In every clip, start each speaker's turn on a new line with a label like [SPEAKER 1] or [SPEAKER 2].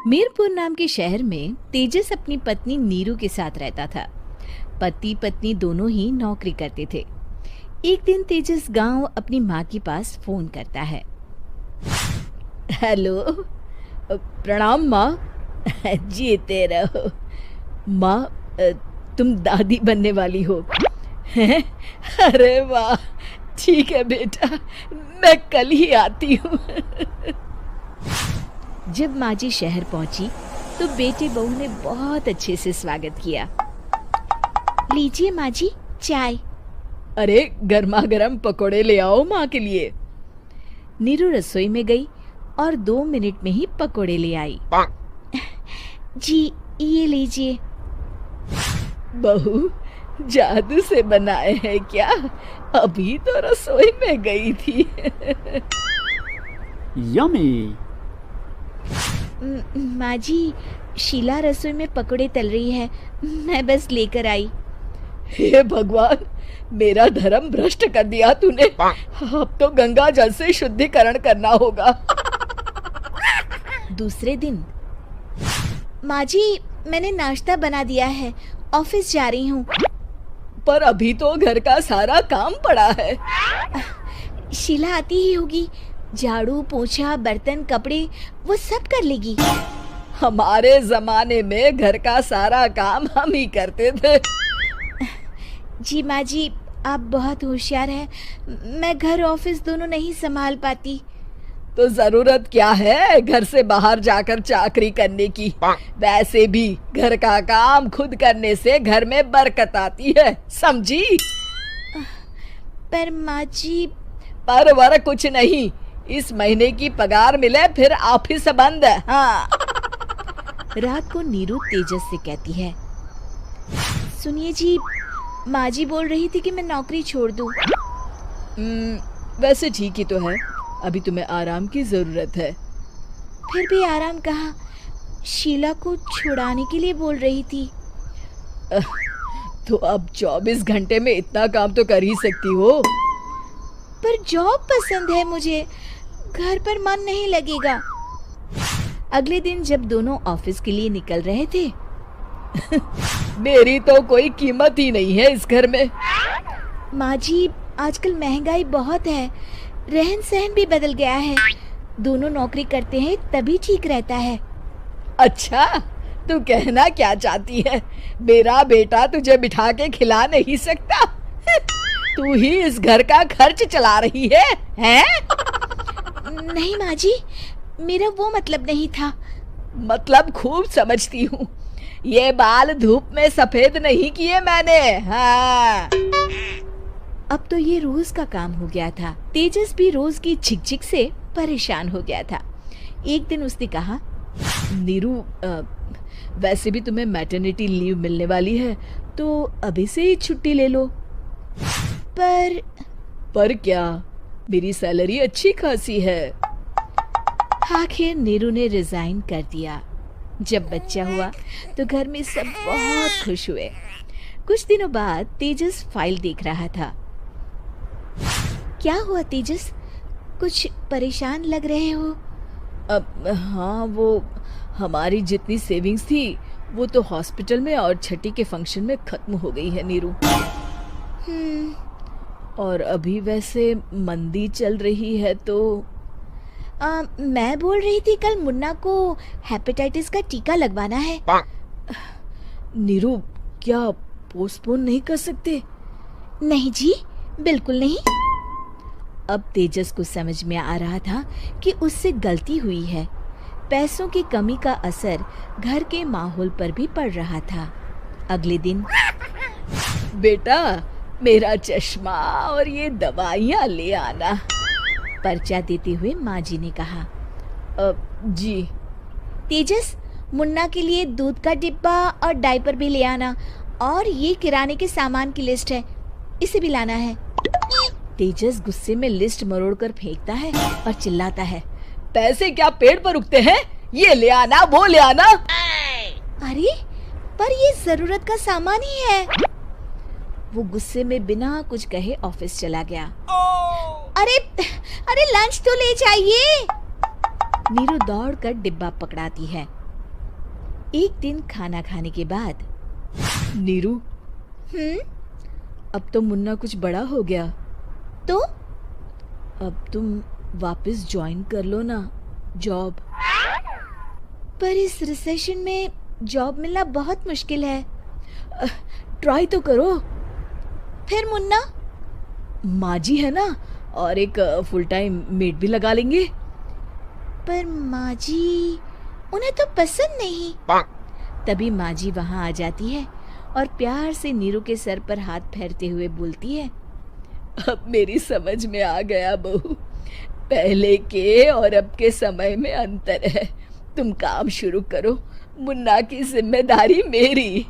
[SPEAKER 1] मीरपुर नाम के शहर में तेजस अपनी पत्नी नीरू के साथ रहता था। पति पत्नी दोनों ही नौकरी करते थे। एक दिन तेजस गांव अपनी माँ के पास फोन करता है। हेलो, प्रणाम माँ। जीते रहो माँ, तुम दादी बनने वाली हो हैं? अरे वाह, ठीक है बेटा, मैं कल ही आती हूँ। जब माँ जी शहर पहुंची तो बेटे बहू ने बहुत अच्छे से स्वागत किया। लीजिए माँ जी, चाय। अरे गर्मा गर्म पकोड़े ले आओ माँ के लिए। नीरू रसोई में गई और 2 मिनट में ही पकोड़े ले आई। जी ये लीजिए। बहू, जादू से बनाए हैं क्या? अभी तो रसोई में गई थी।
[SPEAKER 2] यम्मी।
[SPEAKER 1] माँ जी, शीला रसोई में पकोड़े तल रही है, मैं बस लेकर आई। हे भगवान, मेरा धर्म भ्रष्ट कर दिया तूने। अब तो गंगा जल से शुद्धिकरण करना होगा। दूसरे दिन, माँ जी मैंने नाश्ता बना दिया है, ऑफिस जा रही हूँ। पर अभी तो घर का सारा काम पड़ा है। शीला आती ही होगी, झाड़ू पोछा बर्तन कपड़े वो सब कर लेगी। हमारे जमाने में घर का सारा काम हम ही करते थे। जी माँ जी, आप बहुत होशियार हैं, मैं घर ऑफिस दोनों नहीं संभाल पाती। तो जरूरत क्या है घर से बाहर जाकर चाकरी करने की? वैसे भी घर का काम खुद करने से घर में बरकत आती है, समझी? पर माँ जी। पर वर कुछ नहीं, इस महीने की पगार मिले फिर ऑफिस बंद है। हाँ। रात को नीरू तेजस से कहती है, सुनिए जी, माँ जी बोल रही थी कि मैं नौकरी छोड़ दूं। वैसे ठीक ही तो है, अभी तुम्हें आराम की जरूरत है। फिर भी आराम कहाँ, शीला को छुड़ाने के लिए बोल रही थी। तो अब 24 घंटे में इतना काम तो कर ही सकती हो। पर जॉब पसंद है मुझे, घर पर मन नहीं लगेगा। अगले दिन जब दोनों ऑफिस के लिए निकल रहे थे, मेरी तो कोई कीमत ही नहीं है इस घर में। माँ जी, आजकल महंगाई बहुत है, रहन सहन भी बदल गया है, दोनों नौकरी करते हैं तभी ठीक रहता है। अच्छा, तू कहना क्या चाहती है? मेरा बेटा तुझे बिठा के खिला नहीं सकता? तू ही इस घर का खर्च चला रही है, हैं? नहीं माँ जी, मेरा वो मतलब नहीं था। मतलब खूब समझती हूँ, ये बाल धूप में सफेद नहीं किए मैंने। हाँ। अब तो ये रोज का काम हो गया था। तेजस भी रोज की झिकझिक से परेशान हो गया था। एक दिन उसने कहा, नीरू, वैसे भी तुम्हें मैटरनिटी लीव मिलने वाली है, तो अभी से ही छुट्टी ले लो। पर क्या, मेरी सैलरी अच्छी खासी है। आखिर नीरू ने रिजाइन कर दिया। जब बच्चा हुआ तो घर में सब बहुत खुश हुए। कुछ दिनों बाद तेजस फाइल देख रहा था। क्या हुआ तेजस, कुछ परेशान लग रहे हो? हाँ, वो हमारी जितनी सेविंग्स थी वो तो हॉस्पिटल में और छठी के फंक्शन में खत्म हो गई है नीरू। और अभी वैसे मंदी चल रही है तो मैं बोल रही थी कल मुन्ना को हेपेटाइटिस का टीका लगवाना है। नीरू, क्या पोस्टपोन नहीं कर सकते? नहीं जी, बिल्कुल नहीं। अब तेजस को समझ में आ रहा था कि उससे गलती हुई है। पैसों की कमी का असर घर के माहौल पर भी पड़ रहा था। अगले दिन, बेटा मेरा चश्मा और ये दवाइयाँ ले आना, पर्चा देते हुए माँ जी ने कहा। जी। तेजस, मुन्ना के लिए दूध का डिब्बा और डायपर भी ले आना, और ये किराने के सामान की लिस्ट है, इसे भी लाना है। तेजस गुस्से में लिस्ट मरोड़कर फेंकता है और चिल्लाता है, पैसे क्या पेड़ पर उगते हैं? ये ले आना, वो ले आना। अरे पर ये जरूरत का सामान ही है। वो गुस्से में बिना कुछ कहे ऑफिस चला गया। अरे लंच तो ले जाइए। नीरू दौड़कर डिब्बा पकड़ाती है। एक दिन खाना खाने के बाद, नीरू, अब तो मुन्ना कुछ बड़ा हो गया, तो अब तुम वापस ज्वाइन कर लो ना जॉब। पर इस रिसेशन में जॉब मिलना बहुत मुश्किल है। ट्राई तो करो। फिर मुन्ना? माँ जी है ना, और एक फुल टाइम मेड भी लगा लेंगे। पर माँ जी, उन्हें तो पसंद नहीं। तभी माँ जी वहाँ आ जाती है और प्यार से नीरू के सर पर हाथ फेरते हुए बोलती है, अब मेरी समझ में आ गया बहू, पहले के और अब के समय में अंतर है। तुम काम शुरू करो, मुन्ना की जिम्मेदारी मेरी।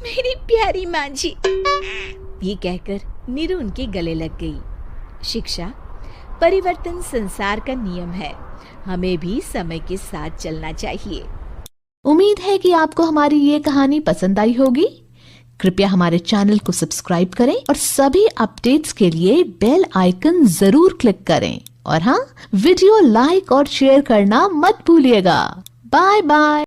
[SPEAKER 1] मेरी प्यारी माँ जी। ये कहकर नीरू उनके गले लग गई। शिक्षा, परिवर्तन संसार का नियम है, हमें भी समय के साथ चलना चाहिए।
[SPEAKER 2] उम्मीद है कि आपको हमारी ये कहानी पसंद आई होगी। कृपया हमारे चैनल को सब्सक्राइब करें और सभी अपडेट्स के लिए बेल आइकन जरूर क्लिक करें। और हाँ, वीडियो लाइक और शेयर करना मत भूलिएगा। Bye bye.